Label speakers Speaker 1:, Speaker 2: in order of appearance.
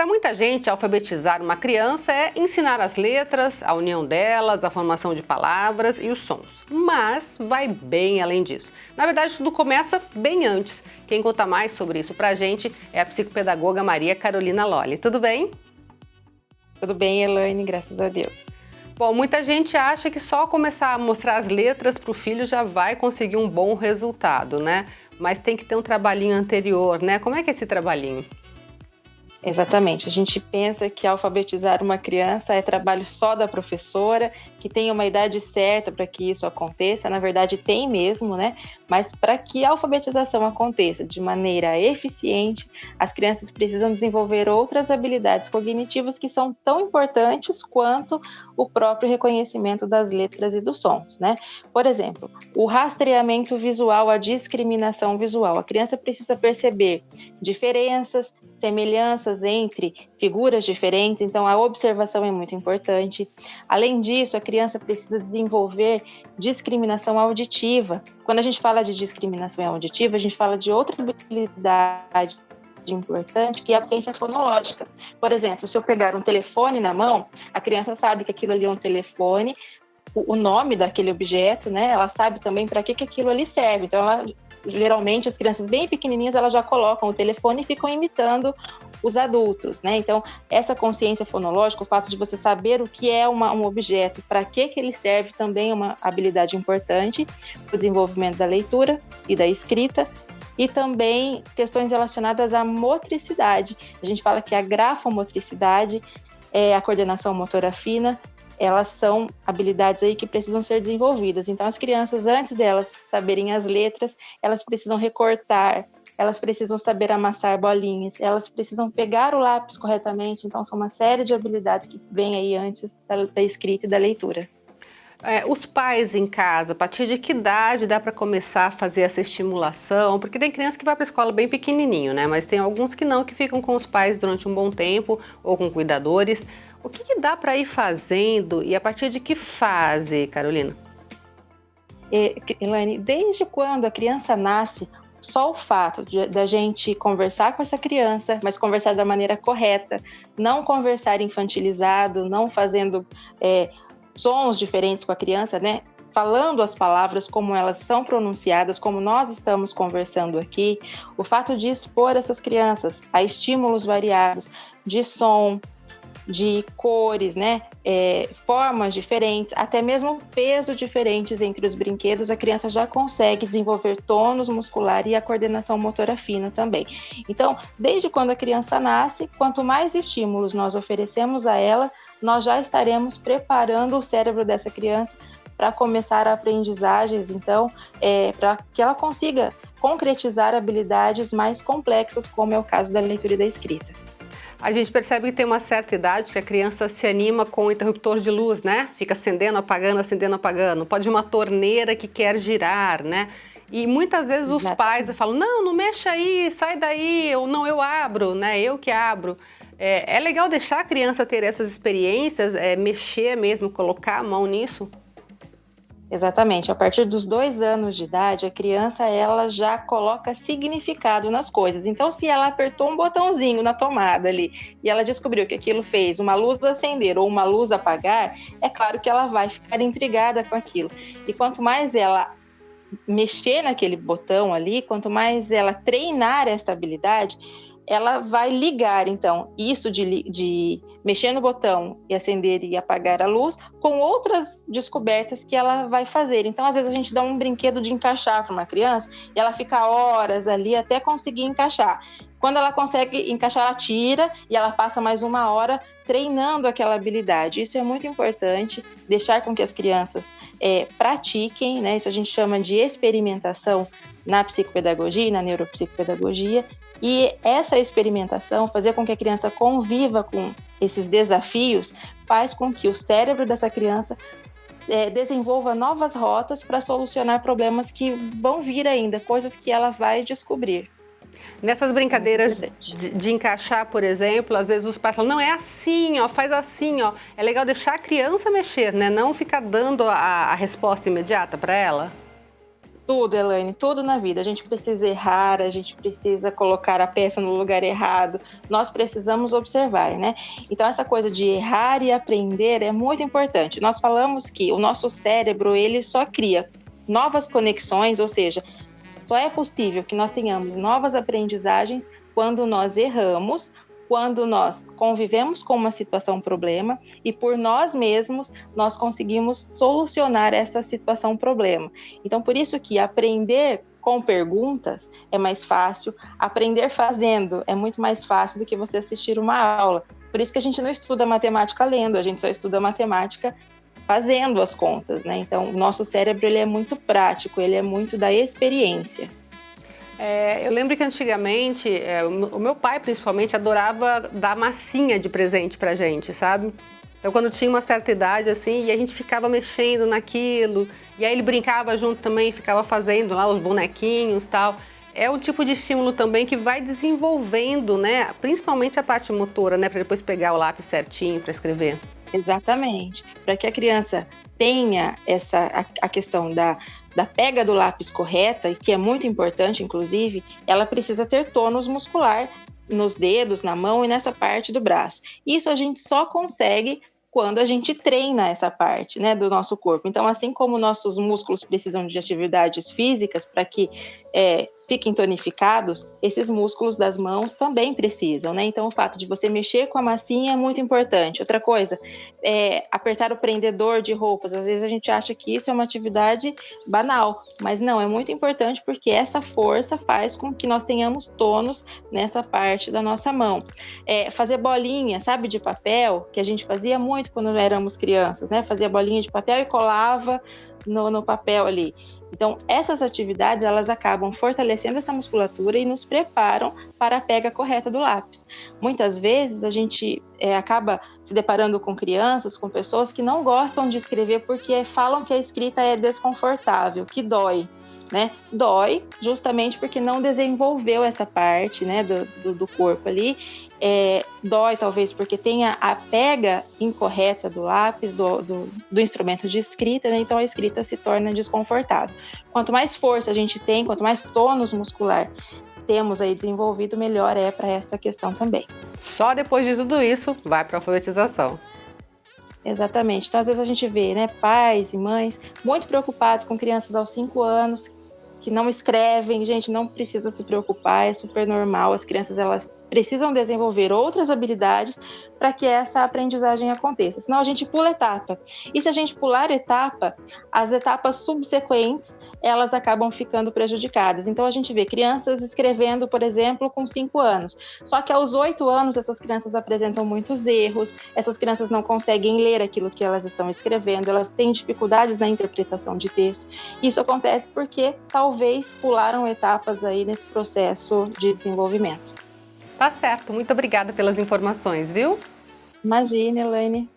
Speaker 1: Para muita gente, alfabetizar uma criança é ensinar as letras, a união delas, a formação de palavras e os sons. Mas vai bem além disso. Na verdade, tudo começa bem antes. Quem conta mais sobre isso para a gente é a psicopedagoga Maria Carolina Lolli. Tudo bem?
Speaker 2: Tudo bem, Elaine, graças a Deus.
Speaker 1: Bom, muita gente acha que só começar a mostrar as letras para o filho já vai conseguir um bom resultado, né? Mas tem que ter um trabalhinho anterior, né? Como é que é esse trabalhinho?
Speaker 2: Exatamente, a gente pensa que alfabetizar uma criança é trabalho só da professora, que tem uma idade certa para que isso aconteça, na verdade tem mesmo, né? Mas para que a alfabetização aconteça de maneira eficiente, as crianças precisam desenvolver outras habilidades cognitivas que são tão importantes quanto o próprio reconhecimento das letras e dos sons, né? Por exemplo, o rastreamento visual, a discriminação visual. A criança precisa perceber diferenças, semelhanças entre figuras diferentes, então a observação é muito importante. Além disso, a criança precisa desenvolver discriminação auditiva. Quando a gente fala de discriminação auditiva, a gente fala de outra habilidade importante, que é a ciência fonológica. Por exemplo, se eu pegar um telefone na mão, a criança sabe que aquilo ali é um telefone, o nome daquele objeto, né? Ela sabe também para que aquilo ali serve. Então, geralmente, as crianças bem pequenininhas, elas já colocam o telefone e ficam imitando os adultos, né? Então, essa consciência fonológica, o fato de você saber o que é um objeto, para que ele serve, também é uma habilidade importante para o desenvolvimento da leitura e da escrita. E também questões relacionadas à motricidade. A gente fala que a grafomotricidade é a coordenação motora fina, elas são habilidades aí que precisam ser desenvolvidas. Então, as crianças, antes delas saberem as letras, elas precisam recortar, elas precisam saber amassar bolinhas, elas precisam pegar o lápis corretamente. Então, são uma série de habilidades que vêm aí antes da escrita e da leitura.
Speaker 1: Os pais em casa, a partir de que idade dá para começar a fazer essa estimulação? Porque tem criança que vai para a escola bem pequenininho, né? Mas tem alguns que não, que ficam com os pais durante um bom tempo ou com cuidadores. O que dá para ir fazendo e a partir de que fase, Carolina?
Speaker 2: Elaine, desde quando a criança nasce, só o fato da gente conversar com essa criança, mas conversar da maneira correta, não conversar infantilizado, não fazendo sons diferentes com a criança, né? Falando as palavras como elas são pronunciadas, como nós estamos conversando aqui, o fato de expor essas crianças a estímulos variados de som, de cores, né? Formas diferentes, até mesmo peso diferentes entre os brinquedos, a criança já consegue desenvolver tônus muscular e a coordenação motora fina também. Então, desde quando a criança nasce, quanto mais estímulos nós oferecemos a ela, nós já estaremos preparando o cérebro dessa criança para começar a aprendizagens, então, para que ela consiga concretizar habilidades mais complexas, como é o caso da leitura e da escrita.
Speaker 1: A gente percebe que tem uma certa idade que a criança se anima com o interruptor de luz, né? Fica acendendo, apagando. Pode uma torneira que quer girar, né? E muitas vezes os pais falam, não mexa aí, sai daí, ou não, eu abro, né? Eu que abro. É legal deixar a criança ter essas experiências, mexer mesmo, colocar a mão nisso?
Speaker 2: Exatamente, a partir dos 2 anos de idade, a criança ela já coloca significado nas coisas. Então, se ela apertou um botãozinho na tomada ali e ela descobriu que aquilo fez uma luz acender ou uma luz apagar, é claro que ela vai ficar intrigada com aquilo. E quanto mais ela mexer naquele botão ali, quanto mais ela treinar essa habilidade, ela vai ligar, então, isso de mexer no botão e acender e apagar a luz com outras descobertas que ela vai fazer. Então, às vezes, a gente dá um brinquedo de encaixar para uma criança e ela fica horas ali até conseguir encaixar. Quando ela consegue encaixar, ela tira e ela passa mais 1 hora treinando aquela habilidade. Isso é muito importante, deixar com que as crianças pratiquem, né? Isso a gente chama de experimentação na psicopedagogia e na neuropsicopedagogia. E essa experimentação, fazer com que a criança conviva com esses desafios, faz com que o cérebro dessa criança desenvolva novas rotas para solucionar problemas que vão vir ainda, coisas que ela vai descobrir.
Speaker 1: Nessas brincadeiras de encaixar, por exemplo, às vezes os pais falam, não, é assim, ó, faz assim, ó. É legal deixar a criança mexer, né? Não ficar dando a resposta imediata para ela.
Speaker 2: Tudo, Elaine, tudo na vida. A gente precisa errar, a gente precisa colocar a peça no lugar errado. Nós precisamos observar, né? Então, essa coisa de errar e aprender é muito importante. Nós falamos que o nosso cérebro, ele só cria novas conexões, ou seja, só é possível que nós tenhamos novas aprendizagens quando nós erramos, quando nós convivemos com uma situação problema e por nós mesmos nós conseguimos solucionar essa situação problema. Então, por isso que aprender com perguntas é mais fácil, aprender fazendo é muito mais fácil do que você assistir uma aula. Por isso que a gente não estuda matemática lendo, a gente só estuda matemática fazendo as contas, né? Então, o nosso cérebro ele é muito prático, ele é muito da experiência.
Speaker 1: Eu lembro que antigamente, o meu pai principalmente adorava dar massinha de presente pra gente, sabe? Então quando tinha uma certa idade assim, e a gente ficava mexendo naquilo, e aí ele brincava junto também, ficava fazendo lá os bonequinhos e tal. É um tipo de estímulo também que vai desenvolvendo, né? Principalmente a parte motora, né? Para depois pegar o lápis certinho para escrever.
Speaker 2: Exatamente. Para que a criança tenha a questão da pega do lápis correta, e que é muito importante, inclusive, ela precisa ter tônus muscular nos dedos, na mão e nessa parte do braço. Isso a gente só consegue quando a gente treina essa parte, né, do nosso corpo. Então, assim como nossos músculos precisam de atividades físicas para que fiquem tonificados, esses músculos das mãos também precisam, né? Então, o fato de você mexer com a massinha é muito importante. Outra coisa, apertar o prendedor de roupas. Às vezes a gente acha que isso é uma atividade banal, mas não, é muito importante porque essa força faz com que nós tenhamos tônus nessa parte da nossa mão. Fazer bolinha, sabe, de papel, que a gente fazia muito quando éramos crianças, né? Fazia bolinha de papel e colava no papel ali. Então, essas atividades, elas acabam fortalecendo essa musculatura e nos preparam para a pega correta do lápis. Muitas vezes, a gente acaba se deparando com crianças, com pessoas que não gostam de escrever porque falam que a escrita é desconfortável, que dói. Né? Dói justamente porque não desenvolveu essa parte, né, do corpo ali. Dói talvez porque tenha a pega incorreta do lápis, do instrumento de escrita, né? Então a escrita se torna desconfortável. Quanto mais força a gente tem, quanto mais tônus muscular temos aí desenvolvido, melhor é para essa questão também.
Speaker 1: Só depois de tudo isso vai para a alfabetização.
Speaker 2: Exatamente. Então, às vezes a gente vê, né, pais e mães muito preocupados com crianças aos 5 anos que não escrevem. Gente, não precisa se preocupar, é super normal. As crianças, elas precisam desenvolver outras habilidades para que essa aprendizagem aconteça. Senão a gente pula etapa. E se a gente pular etapa, as etapas subsequentes, elas acabam ficando prejudicadas. Então a gente vê crianças escrevendo, por exemplo, com 5 anos. Só que aos 8 anos, essas crianças apresentam muitos erros, essas crianças não conseguem ler aquilo que elas estão escrevendo, elas têm dificuldades na interpretação de texto. Isso acontece porque talvez pularam etapas aí nesse processo de desenvolvimento.
Speaker 1: Tá certo, muito obrigada pelas informações, viu?
Speaker 2: Imagina, Elaine.